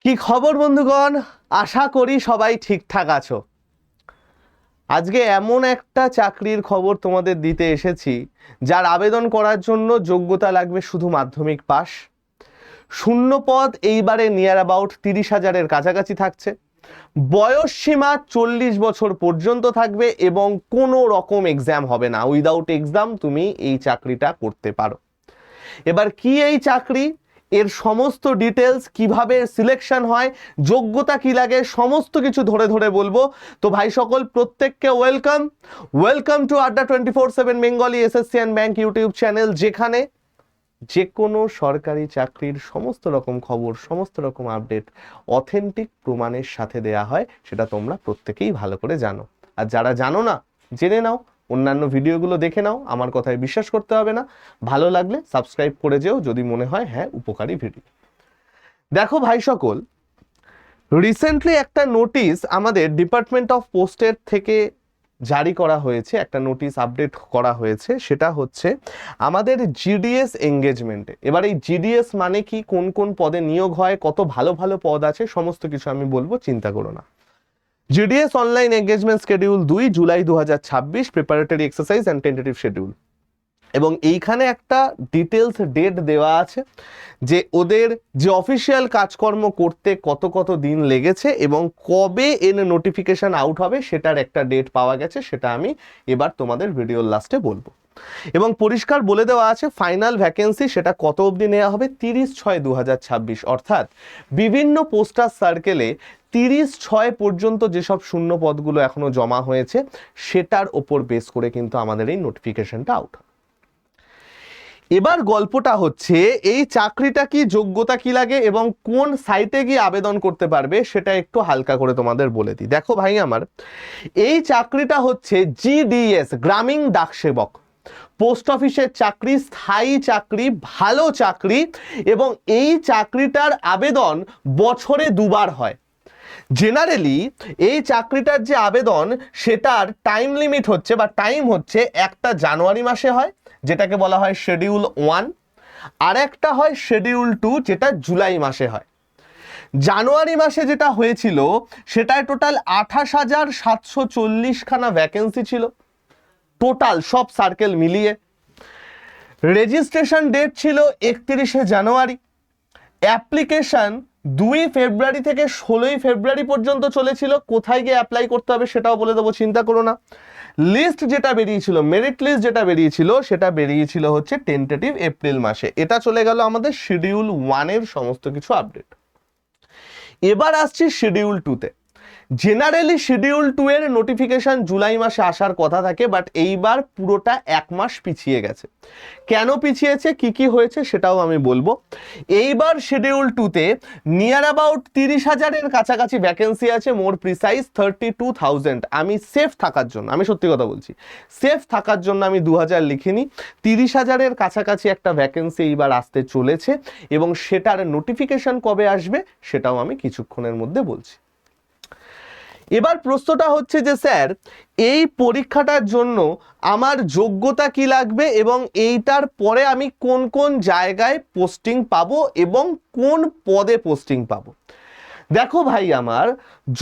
কি খবর বন্ধুগণ? আশা করি সবাই ঠিকঠাক আছো। আজকে এমন একটা চাকরির খবর তোমাদের দিতে এসেছি যার আবেদন করার জন্য যোগ্যতা লাগবে শুধু মাধ্যমিক পাস। শূন্য পদ এইবারে নিয়ার অ্যাবাউট 30,000-এর কাছাকাছি থাকছে। বয়স সীমা 40 বছর পর্যন্ত থাকবে এবং কোনো রকম এক্সাম হবে না। উইদাউট এক্সাম তুমি এই চাকরিটা করতে পারো। এবার কি এই চাকরি, এর সমস্ত ডিটেলস, কিভাবে সিলেকশন হয়, যোগ্যতা কি লাগে, সমস্ত কিছু ধরে ধরে বলবো। তো ভাই সকল প্রত্যেককে ওয়েলকাম টু আড্ডা 24/7 Bengali SSC and bank YouTube channel, যেখানে যে কোনো সরকারি চাকরির সমস্ত রকম খবর, সমস্ত রকম আপডেট অথেন্টিক প্রমাণের সাথে দেয়া হয়। সেটা তোমরা প্রত্যেকেই ভালো করে জানো। আর যারা জানো না, জেনে নাও, অন্যান্য ভিডিওগুলো দেখে নাও, আমার কথায় বিশ্বাস করতে হবে না। ভালো লাগলে সাবস্ক্রাইব করে যেও যদি মনে হয় হ্যাঁ উপকারী ভিডিও। দেখো ভাই সকল, রিসেন্টলি একটা নোটিশ আমাদের ডিপার্টমেন্ট অফ পোস্টের থেকে জারি করা হয়েছে, একটা নোটিশ আপডেট করা হয়েছে। সেটা হচ্ছে আমাদের জিডিএস এঙ্গেজমেন্টে। এবার এই জিডিএস মানে কি, কোন কোন পদে নিয়োগ হয়, কত ভালো ভালো পদ আছে, সমস্ত কিছু আমি বলবো, চিন্তা করো না। GDS online engagement schedule 2 July 2026, preparatory exercise and tentative schedule. এবং এইখানে একটা ডিটেলস ডেট দেওয়া আছে যে ওদের যে অফিসিয়াল কাজকর্ম করতে কত কত দিন লেগেছে এবং কবে এর নোটিফিকেশন আউট হবে সেটার একটা ডেট পাওয়া গেছে। সেটা আমি এবার তোমাদের ভিডিওর লাস্টে বলবো। এবং পরিষ্কার বলে দেওয়া আছে ফাইনাল ভ্যাকেন্সি সেটা কত অবধি নেওয়া হবে, 30/6/2026। অর্থাৎ বিভিন্ন পোস্টার সার্কেলে 30/6 পর্যন্ত যেসব শূন্য পদগুলো এখনো জমা হয়েছে সেটার ওপর বেস করে কিন্তু আমাদের এই নোটিফিকেশনটা আউট হবে। এবার গল্পটা হচ্ছে এই চাকরিটা কি, যোগ্যতা কি লাগে এবং কোন সাইটে গিয়ে আবেদন করতে পারবে সেটা একটু হালকা করে তোমাদের বলে দিই। দেখো ভাই আমার, এই চাকরিটা হচ্ছে জিডিএস, গ্রামীণ ডাকসেবক, পোস্ট অফিসের চাকরি, স্থায়ী চাকরি, ভালো চাকরি। এবং এই চাকরিটার আবেদন বছরে দুবার হয়। জেনারেলি এই চাকরিটার যে আবেদন সেটার টাইম লিমিট হচ্ছে বা টাইম হচ্ছে, একটা জানুয়ারি মাসে হয় যেটাকে বলা হয় শিডিউল 1, আর একটা হয় শিডিউল 2 যেটা জুলাই মাসে হয়। জানুয়ারি মাসে যেটা হয়েছিল সেটায় টোটাল 28,740 খানা ভ্যাকেন্সি ছিল, টোটাল সব সার্কেল মিলিয়ে। রেজিস্ট্রেশন ডেট ছিল 31শে জানুয়ারি। অ্যাপ্লিকেশন 2 ফেব্রুয়ারি থেকে 16ই ফেব্রুয়ারি পর্যন্ত চলেছিল। কোথায় গিয়ে অ্যাপ্লাই করতে হবে সেটাও বলে দেবো, চিন্তা করো না। লিস্ট যেটা বেরিয়েছিল, মেরিট লিস্ট যেটা বেরিয়েছিল সেটা বেরিয়েছিল হচ্ছে টেন্টেটিভ এপ্রিল মাসে। এটা চলে গেল আমাদের শিডিউল 1 এর সমস্ত কিছু আপডেট। এবার আসছি শিডিউল 2-তে। জেনারেলি শিডিউল 2 এর নোটিফিকেশন জুলাই মাসে আসার কথা থাকে, বাট এইবার পুরোটা 1 মাস পিছিয়ে গেছে। কেন পিছিয়েছে, কি কি হয়েছে সেটাও আমি বলবো। এইবার শিডিউল 2-তে নিয়ার অ্যাবাউট 30,000-এর কাছাকাছি ভ্যাকেন্সি আছে, মোর প্রিসাইজ 32,000। আমি সেফ থাকার জন্য, আমি সত্যি কথা বলছি, সেফ থাকার জন্য আমি 2,000 লিখিনি। 30,000-এর কাছাকাছি একটা ভ্যাকেন্সি এইবার আসতে চলেছে এবং সেটার নোটিফিকেশন কবে আসবে সেটাও আমি কিছুক্ষণের মধ্যে বলছি। এবার প্রশ্নটা হচ্ছে যে স্যার, এই পরীক্ষাটার জন্য আমার যোগ্যতা কি লাগবে এবং এইটার পরে আমি কোন কোন জায়গায় পোস্টিং পাবো এবং কোন পদে পোস্টিং পাবো। দেখো ভাই আমার,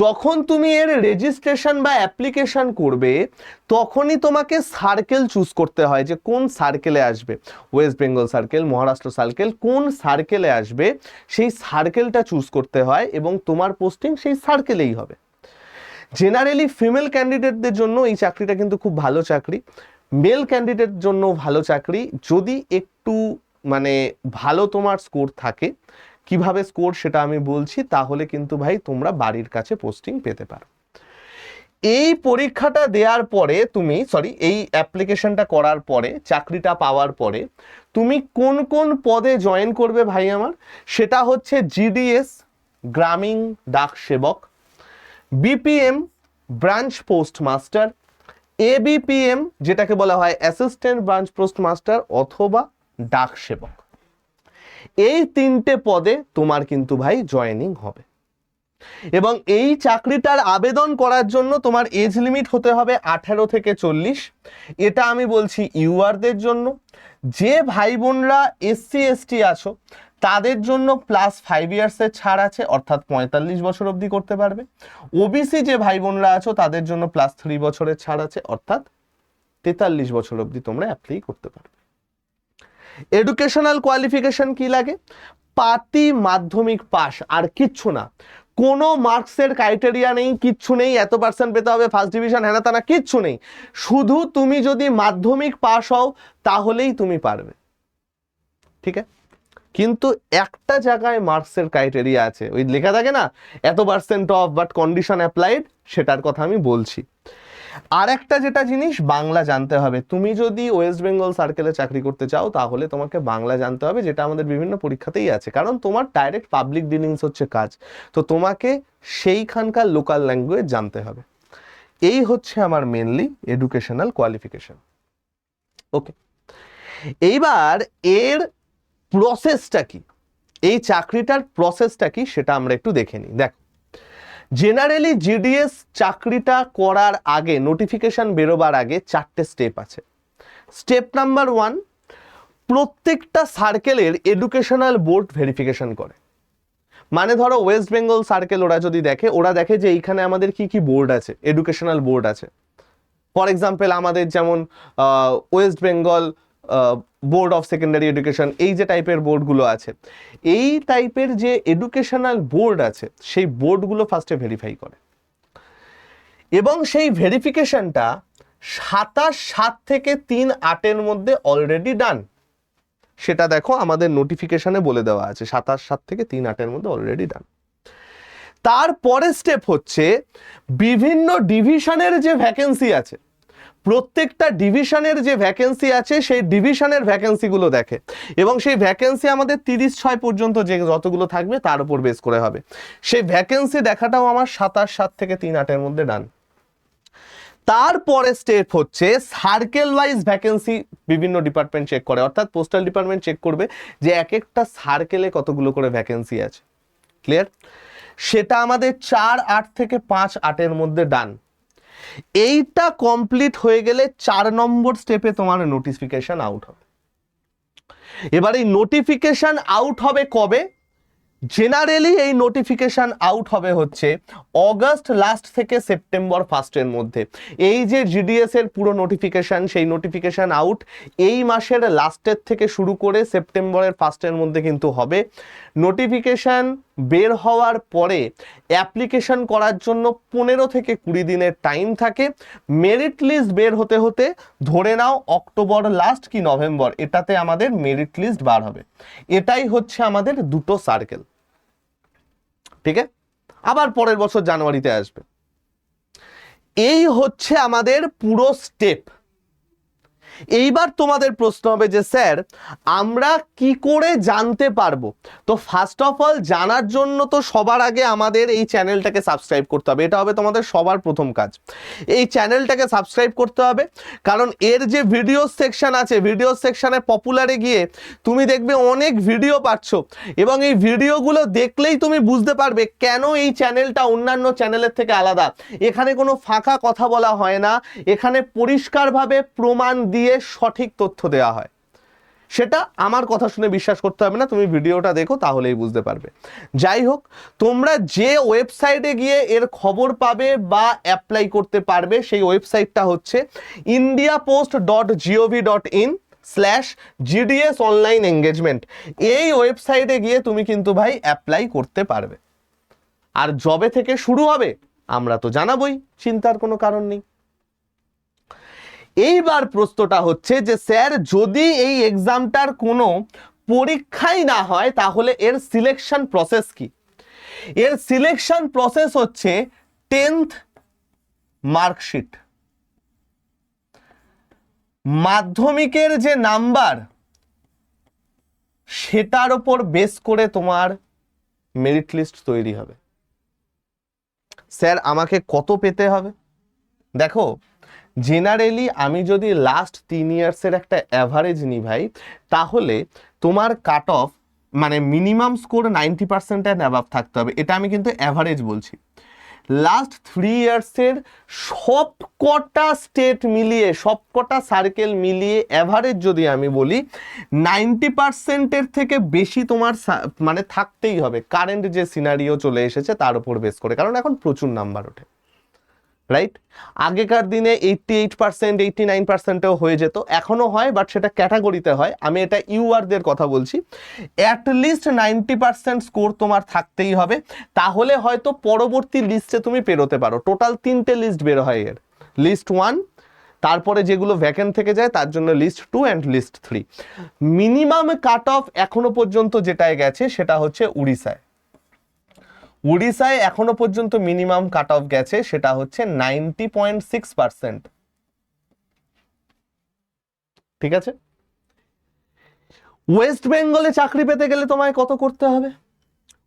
যখন তুমি এর রেজিস্ট্রেশন বা অ্যাপ্লিকেশন করবে তখনই তোমাকে সার্কেল চুজ করতে হয় যে কোন সার্কেলে আসবে। West Bengal circle, Maharashtra circle, কোন সার্কেলে আসবে সেই সার্কেলটা চুজ করতে হয় এবং তোমার পোস্টিং সেই সার্কেলেই হবে। জেনারেলি ফিমেল ক্যান্ডিডেটদের জন্য এই চাকরিটা কিন্তু খুব ভালো চাকরি, মেল ক্যান্ডিডেট জন্য ভালো চাকরি, যদি একটু মানে ভালো তোমার স্কোর থাকে। কিভাবে স্কোর সেটা আমি বলছি, তাহলে কিন্তু ভাই তোমরা বাড়ির কাছে পোস্টিং পেতে পারো। এই পরীক্ষাটা দেওয়ার পরে তুমি, এই অ্যাপ্লিকেশনটা করার পরে, চাকরিটা পাওয়ার পরে তুমি কোন কোন পদে জয়েন করবে ভাই আমার, সেটা হচ্ছে জিডিএস গ্রামীণ ডাক সেবক, বিপিএম ব্রাঞ্চ পোস্টমাস্টার, এবিপিএম যেটাকে বলা হয় অ্যাসিস্ট্যান্ট ব্রাঞ্চ পোস্টমাস্টার অথবা ডাক সেবক। এই 3টে পদে তোমার কিন্তু ভাই জয়েনিং হবে। এবং এই চাকরিটার আবেদন করার জন্য তোমার এজ লিমিট হতে হবে 18 থেকে 40। এটা আমি বলছি ইউআরদের জন্য। যে ভাই বোনরা এসসি এসটি আছো তাদের জন্য +5 ইয়ার্সের ছাড় আছে, অর্থাৎ 45 বছর অবধি করতে পারবে। ওবিসি যে ভাই বোনরা আছো তাদের জন্য +3 বছরের ছাড় আছে, অর্থাৎ 43 বছর অবধি তোমরা অ্যাপ্লাই করতে পারবে। এডুকেশনাল কোয়ালিফিকেশন কি লাগে? পাতি মাধ্যমিক পাস, আর কিচ্ছু না। কোনো মার্কসের ক্রাইটেরিয়া নেই, কিচ্ছু নেই, এত পার্সেন্ট পেতে হবে, ফার্স্ট ডিভিশন হেনা তেনা, কিচ্ছু নেই। শুধু তুমি যদি মাধ্যমিক পাস হও তাহলেই তুমি পারবে, ঠিক আছে? কিন্তু একটা জায়গায় মার্কসের ক্রাইটেরিয়া আছে, ওই লেখা থাকে না এত percent of but condition applied, সেটার কথা আমি বলছি। আর একটা যেটা জিনিস, বাংলা জানতে হবে। তুমি যদি ওয়েস্ট বেঙ্গল সার্কেলে চাকরি করতে চাও তাহলে তোমাকে বাংলা জানতে হবে, যেটা আমাদের বিভিন্ন পরীক্ষাতেই আছে, কারণ তোমার ডাইরেক্ট পাবলিক ডিলিংস হচ্ছে কাজ, তো তোমাকে সেইখানকার লোকাল ল্যাঙ্গুয়েজ জানতে হবে। এই হচ্ছে আমার মেনলি এডুকেশনাল কোয়ালিফিকেশন। ওকে, এইবার এর প্রসেসটা কি, এই চাকরিটার প্রসেসটা কি সেটা আমরা একটু দেখে নিই। দেখো, জেনারেলি জিডিএস চাকরিটা করার আগে, নোটিফিকেশন বেরোবার আগে 4টে স্টেপ আছে। স্টেপ নাম্বার 1, প্রত্যেকটা সার্কেলের এডুকেশনাল বোর্ড ভেরিফিকেশন করে। মানে ধরো ওয়েস্ট বেঙ্গল সার্কেল ওরা যদি দেখে, ওরা দেখে যে এইখানে আমাদের কি কি বোর্ড আছে, এডুকেশনাল বোর্ড আছে। ফর এক্সাম্পল আমাদের যেমন West Bengal board of secondary education, এই যে টাইপের বোর্ডগুলো আছে, এই টাইপের যে এডুকেশনাল বোর্ড আছে সেই বোর্ডগুলো ফার্স্টে ভেরিফাই করে, এবং সেই ভেরিফিকেশনটা 27/7 থেকে 3/8 মধ্যে অলরেডি ডান। সেটা দেখো আমাদের নোটিফিকেশনে বলে দেওয়া আছে, 27/7 থেকে 3/8 মধ্যে অলরেডি ডান। তারপরে স্টেপ হচ্ছে বিভিন্ন ডিভিশনের যে ভ্যাকেন্সি আছে, প্রত্যেকটা ডিভিশনের যে ভ্যাকেন্সি আছে সেই ডিভিশনের ভ্যাকেন্সিগুলো দেখে, এবং সেই ভ্যাকেন্সি আমাদের 30/6 পর্যন্ত যে যতগুলো থাকবে তার উপর বেস করে হবে। সেই ভ্যাকেন্সি দেখাটাও আমার 27/7 থেকে 3/8 মধ্যে ডান। তারপরে স্টেপ হচ্ছে সার্কেল ওয়াইজ ভ্যাকেন্সি বিভিন্ন ডিপার্টমেন্ট চেক করে, অর্থাৎ পোস্টাল ডিপার্টমেন্ট চেক করবে যে এক একটা সার্কেলে কতগুলো করে ভ্যাকেন্সি আছে। ক্লিয়ার? সেটা আমাদের 4/8 থেকে 5/8 মধ্যে ডান। এইটা কমপ্লিট হয়ে গেলে 4 নম্বর স্টেপে তোমার নোটিফিকেশন আউট হবে। এবার এই নোটিফিকেশন আউট হবে কবে? জেনারেলি এই নোটিফিকেশন আউট হবে হচ্ছে অগস্ট লাস্ট থেকে সেপ্টেম্বর ফার্স্টের মধ্যে। এই যে জিডিএস এর পুরো নোটিফিকেশন, সেই নোটিফিকেশন আউট এই মাসের লাস্টের থেকে শুরু করে সেপ্টেম্বরের ফার্স্টের মধ্যে কিন্তু হবে। নোটিফিকেশন বের হওয়ার পরে অ্যাপ্লিকেশন করার জন্য 15 থেকে 20 দিনের টাইম থাকে। মেরিট লিস্ট বের হতে হতে ধরে নাও অক্টোবর লাস্ট কি নভেম্বর, এটাতে আমাদের মেরিট লিস্ট বার হবে। এটাই হচ্ছে আমাদের দুটো সার্কেল, ঠিক আছে? আবার পরের বছর জানুয়ারিতে আসবে। এই হচ্ছে আমাদের পুরো স্টেপ। এইবার তোমাদের প্রশ্ন হবে যে স্যার আমরা কি করে জানতে পারবো? তো ফার্স্ট অফ অল জানার জন্য তো সবার আগে আমাদের এই চ্যানেলটাকে সাবস্ক্রাইব করতে হবে, এটা হবে তোমাদের সবার প্রথম কাজ। এই চ্যানেলটাকে সাবস্ক্রাইব করতে হবে, কারণ এর যে ভিডিও সেকশন আছে, ভিডিও সেকশনে পপুলারে গিয়ে তুমি দেখবে অনেক ভিডিও পাচ্ছ, এবং এই ভিডিওগুলো দেখলেই তুমি বুঝতে পারবে কেন এই চ্যানেলটা অন্যান্য চ্যানেলের থেকে আলাদা। এখানে কোনো ফাঁকা কথা বলা হয় না, এখানে পরিষ্কারভাবে প্রমাণ দিয়ে সঠিক তথ্য দেওয়া হয়। সেটা আমার কথা শুনে বিশ্বাস করতে হবে না, তুমি ভিডিওটা দেখো তাহলেই বুঝতে পারবে। যাই হোক, তোমরা যে ওয়েবসাইটে গিয়ে এর খবর পাবে বা অ্যাপ্লাই করতে পারবে সেই ওয়েবসাইটটা হচ্ছে indiapost.gov.in/GDS অনলাইন এঙ্গেজমেন্ট। এই ওয়েবসাইটে গিয়ে তুমি কিন্তু ভাই অ্যাপ্লাই করতে পারবে। আর জবে থেকে শুরু হবে আমরা তো জানাবোই, চিন্তার কোনো কারণ নেই। এইবার প্রশ্নটা হচ্ছে যে স্যার যদি এই এক্সামটার কোনো পরীক্ষাই না হয় তাহলে এর সিলেকশন প্রসেস কি? এর সিলেকশন প্রসেস হচ্ছে 10th মার্কশিট, মাধ্যমিকের যে নাম্বার সেটার উপর বেস করে তোমার মেরিট লিস্ট তৈরি হবে। স্যার আমাকে কত পেতে হবে? দেখো, জেনারেলি আমি যদি লাস্ট 3 ইয়ার্সের একটা অ্যাভারেজ নিই ভাই, তাহলে তোমার কাট অফ মানে মিনিমাম স্কোর 90% অ্যান্ড অ্যাবাভ থাকতে হবে। এটা আমি কিন্তু অ্যাভারেজ বলছি। লাস্ট 3 ইয়ার্সের সব কটা স্টেট মিলিয়ে, সব কটা সার্কেল মিলিয়ে অ্যাভারেজ যদি আমি বলি 90%-এর থেকে বেশি তোমার মানে থাকতেই হবে, কারেন্ট যে সিনারিও চলে এসেছে তার উপর বেস করে, কারণ এখন প্রচুর নাম্বার ওঠে, রাইট? আগেকার দিনে 88%, 89%-এও হয়ে যেত, এখনো হয়, বাট সেটা ক্যাটাগরিতে হয়। আমি এটা ইউআরদের কথা বলছি। অ্যাটলিস্ট 90% স্কোর তোমার থাকতেই হবে, তাহলে হয়তো পরবর্তী লিস্টে তুমি পেরোতে পারো। টোটাল 3টে লিস্ট বের হয় এর, লিস্ট 1, তারপরে যেগুলো ভ্যাকেন্ট থেকে যায় তার জন্য list 2 and list 3। Minimum cut off এখনো পর্যন্ত যেটায় গেছে সেটা হচ্ছে উড়িষ্যায়। উড়িষ্যায় এখনো পর্যন্ত মিনিমাম কাট অফ গেছে সেটা হচ্ছে 90.6%। ঠিক আছে, ওয়েস্ট বেঙ্গলে চাকরি পেতে গেলে তোমায় কত করতে হবে?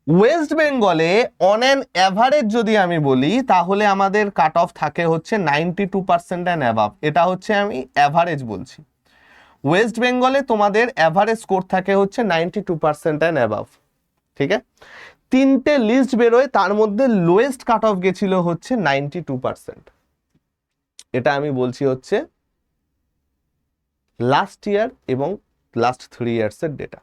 ওয়েস্ট বেঙ্গলে অন অ্যান অ্যাভারেজ যদি আমি বলি তাহলে আমাদের কাট অফ থাকে হচ্ছে 92% অ্যান্ড অ্যাবাভ। এটা হচ্ছে আমি অ্যাভারেজ বলছি। ওয়েস্ট বেঙ্গলে তোমাদের অ্যাভারেজ স্কোর থাকে হচ্ছে 92% অ্যান্ড অ্যাবাভ। ঠিক আছে, 3টে লিস্ট বেরোয়, তার মধ্যে লোয়েস্ট কাট অফ গেছিল হচ্ছে 92%। এটা আমি বলছি হচ্ছে লাস্ট ইয়ার এবং লাস্ট 3 ইয়ার্সের ডেটা।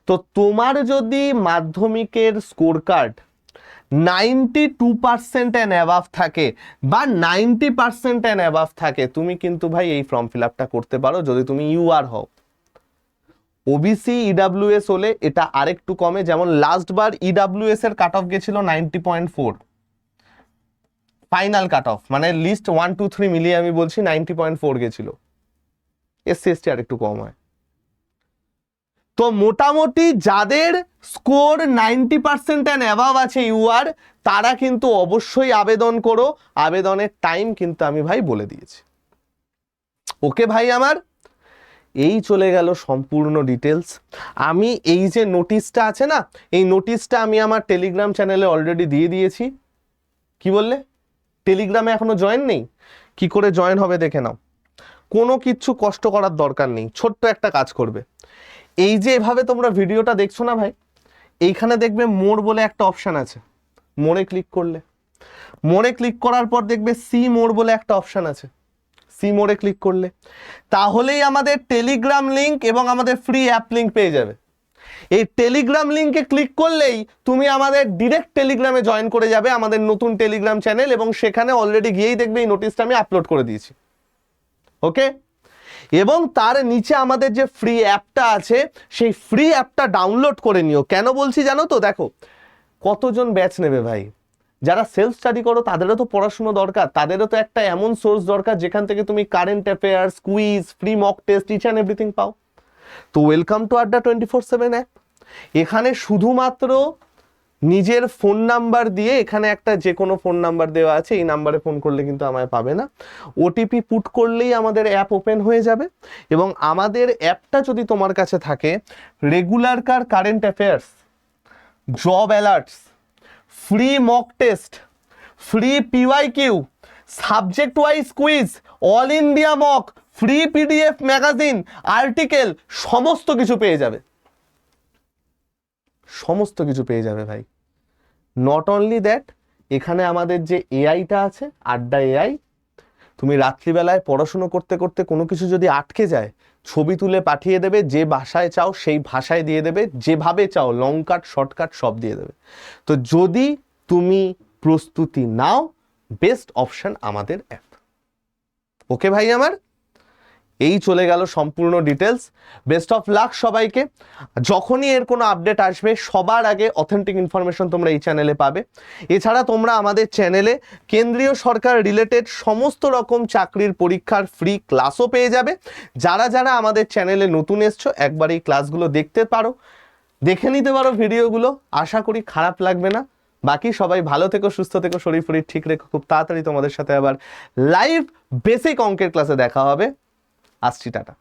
তো তোমার যদি মাধ্যমিকের স্কোর কার্ড 92% অ্যান্ড অ্যাবাভ থাকে বা 90% অ্যান্ড অ্যাবাভ থাকে, তুমি কিন্তু ভাই এই ফর্ম ফিল আপটা করতে পারো যদি তুমি ইউআর হও। ওবিসি ইডাব্লিউএস হলে এটা আরেকটু কমে, যেমন লাস্ট বার ইডাব্লিউএস এর কাট অফ গেছিল 90.4 ফাইনাল কাট অফ, মানে লিস্ট 1, 2, 3 মিলিয়ে আমি বলছি 90.4 গেছিল। এসসি এসটি আরেকটু কম হয়। তো মোটামুটি যাদের স্কোর 90% অ্যান্ড অ্যাবাভ আছে ইউআর, তারা কিন্তু অবশ্যই আবেদন করো। আবেদনের টাইম কিন্তু আমি ভাই বলে দিয়েছি। ওকে ভাই আমার, এই চলে গেল সম্পূর্ণ ডিটেলস। আমি এই যে নোটিশটা আছে না, এই নোটিশটা আমি আমার টেলিগ্রাম চ্যানেলে অলরেডি দিয়ে দিয়েছি। কি বললে, টেলিগ্রামে এখনো জয়েন নেই? কি করে জয়েন হবে দেখে নাও, কোনো কিচ্ছু কষ্ট করার দরকার নেই। ছোট্ট একটা কাজ করবে, এই যে এভাবে তোমরা ভিডিওটা দেখছো না ভাই, এইখানে দেখবে মোর বলে একটা অপশান আছে, মোরে ক্লিক করলে, মোরে ক্লিক করার পর দেখবে সি মোর বলে একটা অপশান আছে, সি মোরে ক্লিক করলে তাহলেই আমাদের টেলিগ্রাম লিঙ্ক এবং আমাদের ফ্রি অ্যাপ লিঙ্ক পেয়ে যাবে। এই টেলিগ্রাম লিঙ্কে ক্লিক করলেই তুমি আমাদের ডিরেক্ট টেলিগ্রামে জয়েন করে যাবে, আমাদের নতুন টেলিগ্রাম চ্যানেল, এবং সেখানে অলরেডি গিয়েই দেখবে এই নোটিশটা আমি আপলোড করে দিয়েছি। ওকে, এবং তার নিচে আমাদের যে ফ্রি অ্যাপটা আছে সেই ফ্রি অ্যাপটা ডাউনলোড করে নিও। কেন বলছি জানো তো, দেখো কতজন ব্যাচ নেবে ভাই, যারা সেলফ স্টাডি করো তাদেরও তো পড়াশুনো দরকার, তাদেরও তো একটা এমন সোর্স দরকার যেখান থেকে তুমি current affairs, quiz, free mock test, each and everything পাও। তো ওয়েলকাম টু আড্ডা 24/7 অ্যাপ। এখানে শুধুমাত্র নিজের ফোন নাম্বার দিয়ে, এখানে একটা যে কোনো ফোন নাম্বার দেওয়া আছে, এই নাম্বারে ফোন করলে কিন্তু আমায় পাবে না, ওটিপি পুট করলেই আমাদের অ্যাপ ওপেন হয়ে যাবে। এবং আমাদের অ্যাপটা যদি তোমার কাছে থাকে, regular current affairs, job alerts, free mock test, free PYQ, subject wise quiz, all India mock, free PDF magazine, article, সমস্ত কিছু পেয়ে যাবে, সমস্ত কিছু পেয়ে যাবে ভাই। নট অনলি দ্যাট, এখানে আমাদের যে এআইটা আছে, আড্ডা এআই, তুমি রাত্রিবেলায় পড়াশুনো করতে করতে কোনো কিছু যদি আটকে যায়, ছবি তুলে পাঠিয়ে দেবে, যে ভাষায় চাও সেই ভাষায় দিয়ে দেবে, যেভাবে চাও লং কাট শর্টকাট সব দিয়ে দেবে। তো যদি তুমি প্রস্তুতি নাও, বেস্ট অপশন আমাদের অ্যাপ। ওকে ভাই আমার, এই চলে গেল সম্পূর্ণ ডিটেলস। বেস্ট অফ লাক সবাইকে। যখনই এর কোনো আপডেট আসবে সবার আগে অথেন্টিক ইনফরমেশন তোমরা এই চ্যানেলে পাবে। এছাড়া তোমরা আমাদের চ্যানেলে কেন্দ্রীয় সরকার রিলেটেড সমস্ত রকম চাকরির পরীক্ষার ফ্রি ক্লাসও পেয়ে যাবে। যারা যারা আমাদের চ্যানেলে নতুন এসছো, একবার এই ক্লাসগুলো দেখতে পারো, দেখে নিতে পারো ভিডিওগুলো, আশা করি খারাপ লাগবে না। বাকি সবাই ভালো থেকো, সুস্থ থেকো, শরীর ফরীর ঠিক রেখো। খুব তাড়াতাড়ি তোমাদের সাথে আবার লাইভ বেসিক অঙ্কের ক্লাসে দেখা হবে। আসছি, টাটা।